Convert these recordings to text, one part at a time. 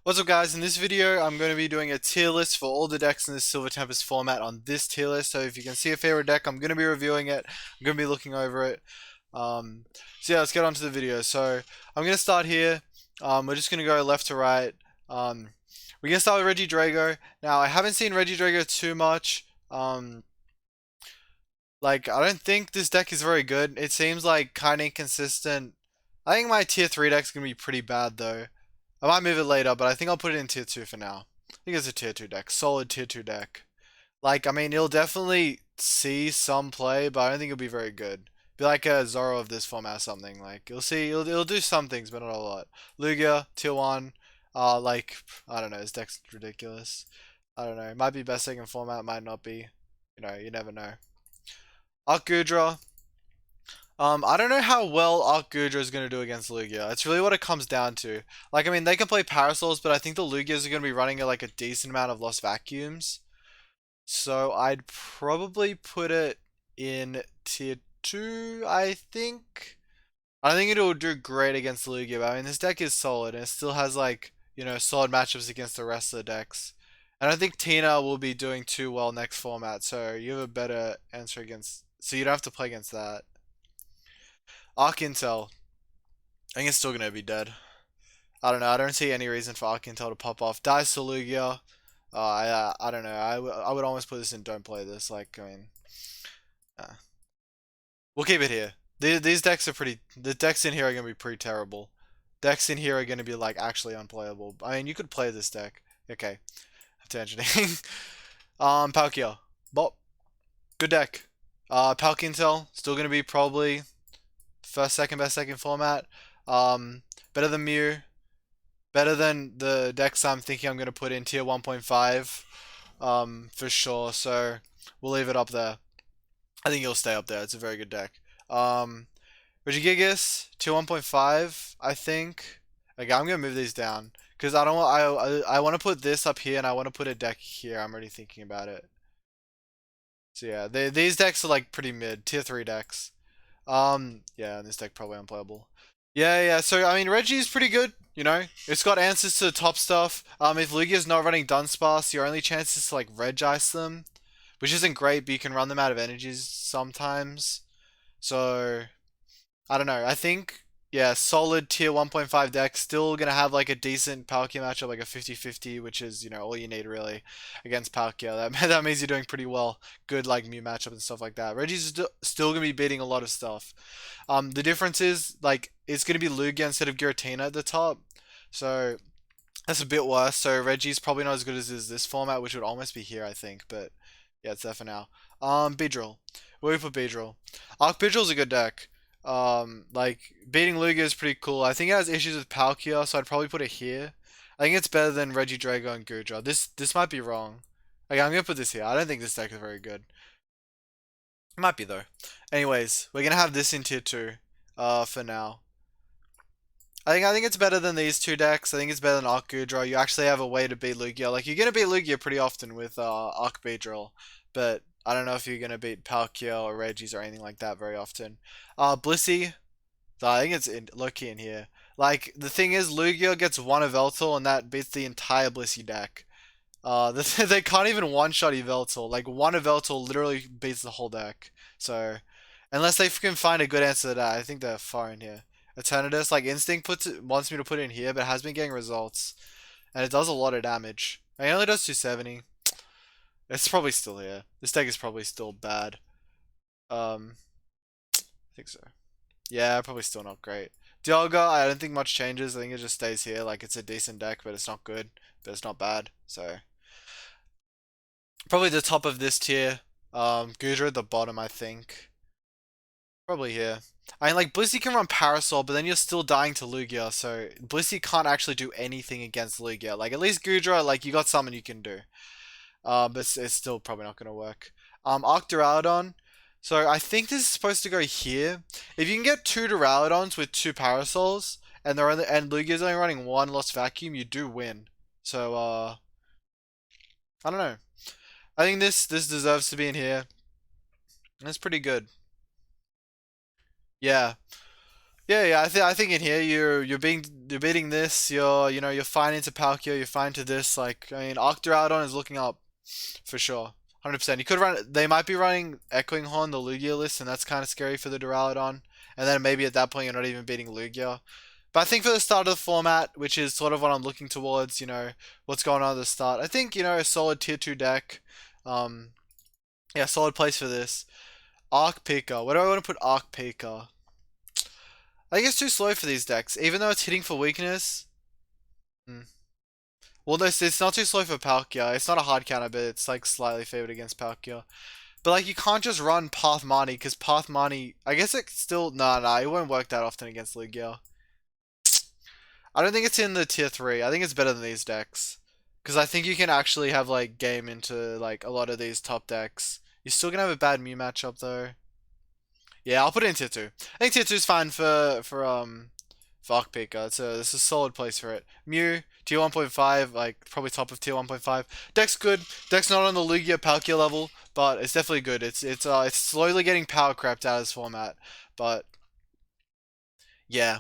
What's up guys, in this video I'm going to be doing a tier list for all the decks in this Silver Tempest format on this tier list. So if you can see a favorite deck, I'm going to be reviewing it, I'm going to be looking over it. So yeah, let's get on to the video. So I'm going to start here, we're just going to go left to right. We're going to start with Regidrago. Now I haven't seen Regidrago too much, like I don't think this deck is very good. It seems like kind of inconsistent. I think my tier 3 deck's going to be pretty bad though. I might move it later, but I think I'll put it in tier 2 for now. I think it's a tier 2 deck. Solid tier 2 deck. Like, I mean, it'll definitely see some play, but I don't think it'll be very good. Be like a Zoro of this format or something. Like, you'll see, it'll do some things, but not a lot. Lugia, tier 1. Like, I don't know, his deck's ridiculous. I don't know. It might be best second format, might not be. You never know. Gudra. I don't know how well Gudra is going to do against Lugia. It's really what it comes down to. Like, I mean, they can play Parasols, but I think the Lugias are going to be running like a decent amount of Lost Vacuums. So I'd probably put it in tier 2, I think. I don't think it'll do great against Lugia, but I mean, this deck is solid, and it still has, like, solid matchups against the rest of the decks. I don't think Tina will be doing too well next format, so you have a better answer against... So you don't have to play against that. Intel. I think it's still gonna be dead. I don't know. I don't see any reason for Intel to pop off. Dies to Lugia. I don't know. I would almost put this in don't play this. Like, I mean, uh, we'll keep it here. These decks are pretty. The decks in here are gonna be pretty terrible. Decks in here are gonna be like actually unplayable. I mean, you could play this deck. Okay, I'm tangenting. Palkia. Bop. Good deck. Palkintel still gonna be probably first, second best second format. Better than Mew. Better than the decks I'm thinking I'm going to put in tier 1.5. For sure. So we'll leave it up there. I think it'll stay up there. It's a very good deck. Regigigas, tier 1.5, I think. Okay, I'm going to move these down. Because I don't want, I want to put this up here and I want to put a deck here. I'm already thinking about it. So yeah, these decks are like pretty mid. Tier 3 decks. Yeah, this deck probably unplayable. Yeah. So I mean, Reggie's pretty good. It's got answers to the top stuff. If Lugia's not running Dunsparce, your only chance is to like Regice them, which isn't great, but you can run them out of energies sometimes. So I don't know. I think yeah, solid tier 1.5 deck. Still gonna have like a decent Palkia matchup, like a 50-50, which is all you need really against Palkia. That means you're doing pretty well. Good like Mew matchup and stuff like that. Reggie's still gonna be beating a lot of stuff. The difference is like it's gonna be Lugia instead of Giratina at the top, so that's a bit worse. So Reggie's probably not as good as this format, which would almost be here, I think. But yeah, it's there for now. Beedrill. Where we put Beedrill? Beedrill's a good deck. Like beating Lugia is pretty cool. I think it has issues with Palkia, so I'd probably put it here. I think it's better than Regidrago and Gudra. This might be wrong. Okay, I'm gonna put this here. I don't think this deck is very good. It might be though. Anyways, we're gonna have this in tier 2. For now. I think it's better than these two decks. I think it's better than Gudra. You actually have a way to beat Lugia. Like you're gonna beat Lugia pretty often with Beedrill, but I don't know if you're gonna beat Palkia or Regis or anything like that very often. Blissey, I think it's low-key in here. Like, the thing is, Lugia gets one Yveltal, and that beats the entire Blissey deck. They can't even one-shot Yveltal. Like, one Yveltal literally beats the whole deck. So, unless they can find a good answer to that, I think they're far in here. Eternatus, like, Instinct wants me to put it in here, but it has been getting results. And it does a lot of damage. It only does 270. It's probably still here. This deck is probably still bad. I think so. Yeah, probably still not great. Dialga, I don't think much changes. I think it just stays here. Like, it's a decent deck, but it's not good. But it's not bad. So, probably the top of this tier. Gudra at the bottom, I think. Probably here. I mean, like, Blissey can run Parasol, but then you're still dying to Lugia. So, Blissey can't actually do anything against Lugia. Like, at least Gudra, like, you got something you can do. But it's still probably not going to work. Duraludon. So I think this is supposed to go here. If you can get two Duraludons with two Parasols, and Lugia's only running one Lost Vacuum, you do win. So I don't know. I think this deserves to be in here. That's pretty good. Yeah. Yeah. I think in here you're beating this. You're fine into Palkia. You're fine to this. Like I mean, Octoroudon is looking up for sure. 100%. You could run. They might be running Echoing Horn, the Lugia list, and that's kind of scary for the Duraludon. And then maybe at that point you're not even beating Lugia. But I think for the start of the format, which is sort of what I'm looking towards, what's going on at the start. I think a solid tier 2 deck. Um, yeah, solid place for this. Arc Pika. Where do I want to put Arc Pika? I think it's too slow for these decks, even though it's hitting for weakness. Hmm. Well, this it's not too slow for Palkia. It's not a hard counter, but it's like slightly favored against Palkia. But like you can't just run Path Mani because Path Mani. I guess it still it won't work that often against Lugia. I don't think it's in the tier 3. I think it's better than these decks. Because I think you can actually have like game into like a lot of these top decks. You're still gonna have a bad Mew matchup though. Yeah, I'll put it in tier 2. I think tier 2 is fine for Pika. It's a solid place for it. Mew, tier 1.5, like probably top of tier 1.5. Deck's good. Deck's not on the Lugia Palkia level, but it's definitely good. It's slowly getting power crept out of this format. But yeah.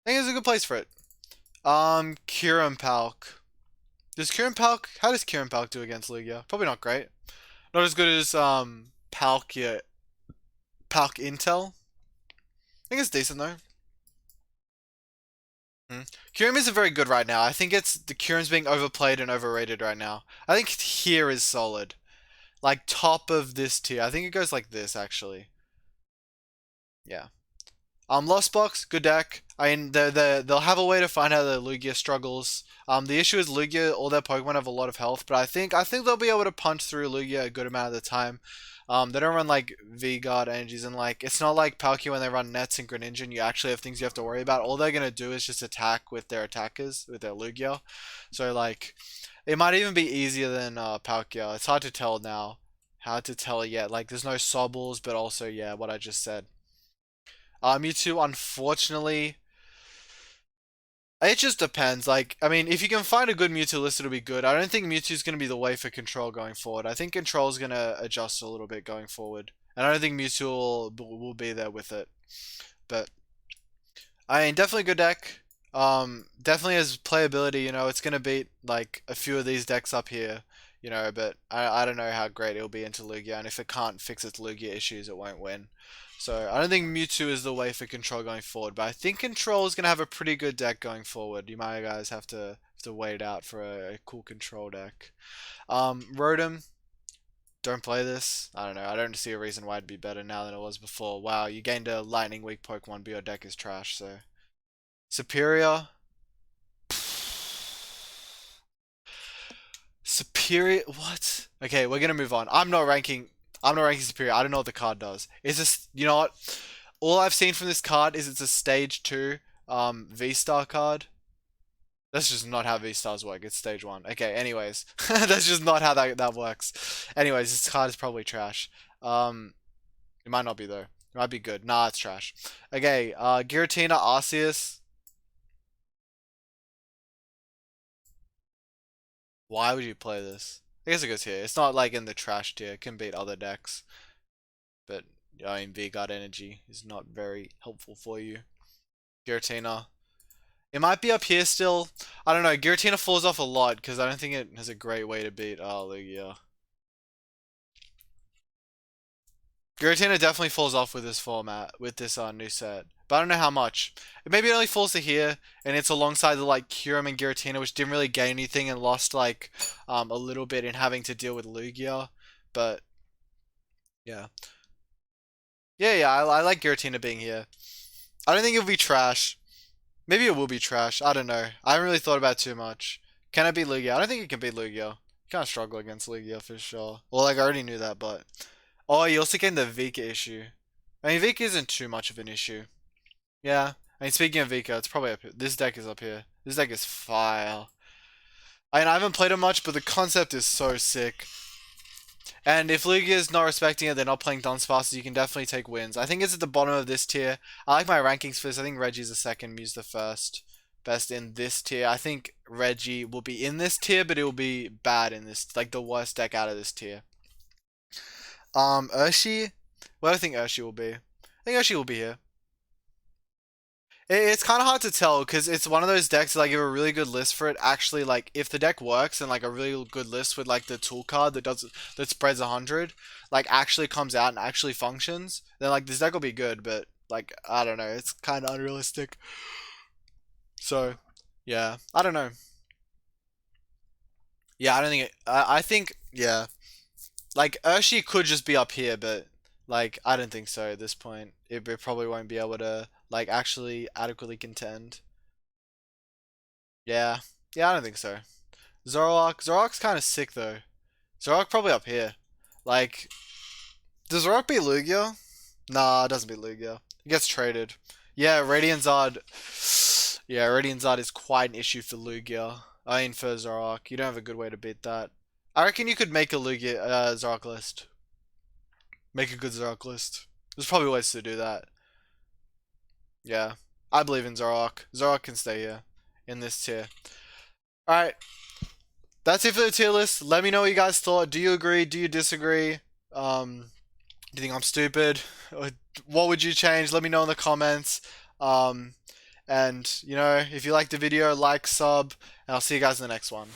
I think it's a good place for it. Kirin Palk. How does Kirin Palk do against Lugia? Probably not great. Not as good as Palkia Palk Intel. I think it's decent though. Hmm. Kyurem isn't very good right now. I think it's the Kyurem's being overplayed and overrated right now. I think here is solid. Like top of this tier. I think it goes like this actually. Yeah. Lost Box, good deck. I mean, they'll have a way to find out that Lugia struggles. The issue is Lugia, all their Pokemon have a lot of health, but I think they'll be able to punch through Lugia a good amount of the time. They don't run like V-Guard energies, and like it's not like Palkia when they run Nets and Greninja and you actually have things you have to worry about. All they're gonna do is just attack with their attackers, with their Lugia. So like, it might even be easier than Palkia. It's hard to tell now. Hard to tell yet. Like, there's no Sobbles, but also yeah, what I just said. Mewtwo, unfortunately, it just depends. Like, I mean, if you can find a good Mewtwo list, it'll be good. I don't think Mewtwo's going to be the way for Control going forward. I think Control's going to adjust a little bit going forward. And I don't think Mewtwo will be there with it. But, I mean, definitely good deck. Definitely has playability, it's going to beat, like, a few of these decks up here. But I don't know how great it'll be into Lugia, and if it can't fix its Lugia issues, it won't win. So I don't think Mewtwo is the way for Control going forward, but I think Control is going to have a pretty good deck going forward. You might guys have to wait out for a cool Control deck. Rotom, don't play this. I don't know. I don't see a reason why it'd be better now than it was before. Wow, you gained a Lightning Weak Pokemon, but your deck is trash, so. Superior. Superior. What? Okay, we're gonna move on. I'm not ranking. I'm not ranking Superior. I don't know what the card does. Is this? You know what? All I've seen from this card is it's a stage 2 V-Star card. That's just not how V-Stars work. It's stage 1. Okay, anyways. That's just not how that works. Anyways, this card is probably trash. It might not be though. It might be good. Nah, it's trash. Okay, Giratina Arceus. Why would you play this? I guess it goes here. It's not like in the trash tier. It can beat other decks. But, I mean, V-Guard Energy is not very helpful for you. Giratina. It might be up here still. I don't know. Giratina falls off a lot because I don't think it has a great way to beat Lugia. Giratina definitely falls off with this format, with this new set. But I don't know how much. Maybe it only falls to here, and it's alongside the like Kyurem and Giratina, which didn't really gain anything and lost like a little bit in having to deal with Lugia. But yeah. Yeah, I like Giratina being here. I don't think it'll be trash. Maybe it will be trash. I don't know. I haven't really thought about it too much. Can it beat Lugia? I don't think it can beat Lugia. You can't struggle against Lugia for sure. Well, like I already knew that, but oh, you also gained the Vika issue. I mean, Vika isn't too much of an issue. Yeah. I mean, speaking of Vika, it's probably up here. This deck is up here. This deck is fire. I mean, I haven't played it much, but the concept is so sick. And if Lugia is not respecting it, they're not playing Dunsparce, so you can definitely take wins. I think it's at the bottom of this tier. I like my rankings for this. I think Reggie's the second, Mew's the first. Best in this tier. I think Reggie will be in this tier, but it will be bad in this, like the worst deck out of this tier. Urshi? Where do I think Urshi will be? I think Urshi will be here. It's kind of hard to tell because it's one of those decks that like, give a really good list for it. Actually, like if the deck works and like a really good list with like the tool card that spreads 100, like actually comes out and actually functions, then like this deck will be good. But like I don't know, it's kind of unrealistic. So yeah, I don't know. Yeah, I don't think I think yeah, like Urshi could just be up here, but like I don't think so at this point. It probably won't be able to like actually adequately contend. Yeah. Yeah, I don't think so. Zoroark's kind of sick though. Zoroark probably up here. Like, does Zoroark beat Lugia? Nah, it doesn't beat Lugia. It gets traded. Yeah, Radiant Zard. Yeah, Radiant Zard is quite an issue for Lugia. I mean, for Zoroark. You don't have a good way to beat that. I reckon you could make a Lugia Zoroark list. Make a good Zoroark list. There's probably ways to do that. Yeah. I believe in Zoroark. Zoroark can stay here. In this tier. Alright, that's it for the tier list. Let me know what you guys thought. Do you agree? Do you disagree? Do you think I'm stupid? What would you change? Let me know in the comments. Um, and you know, if you liked the video, like, sub, and I'll see you guys in the next one.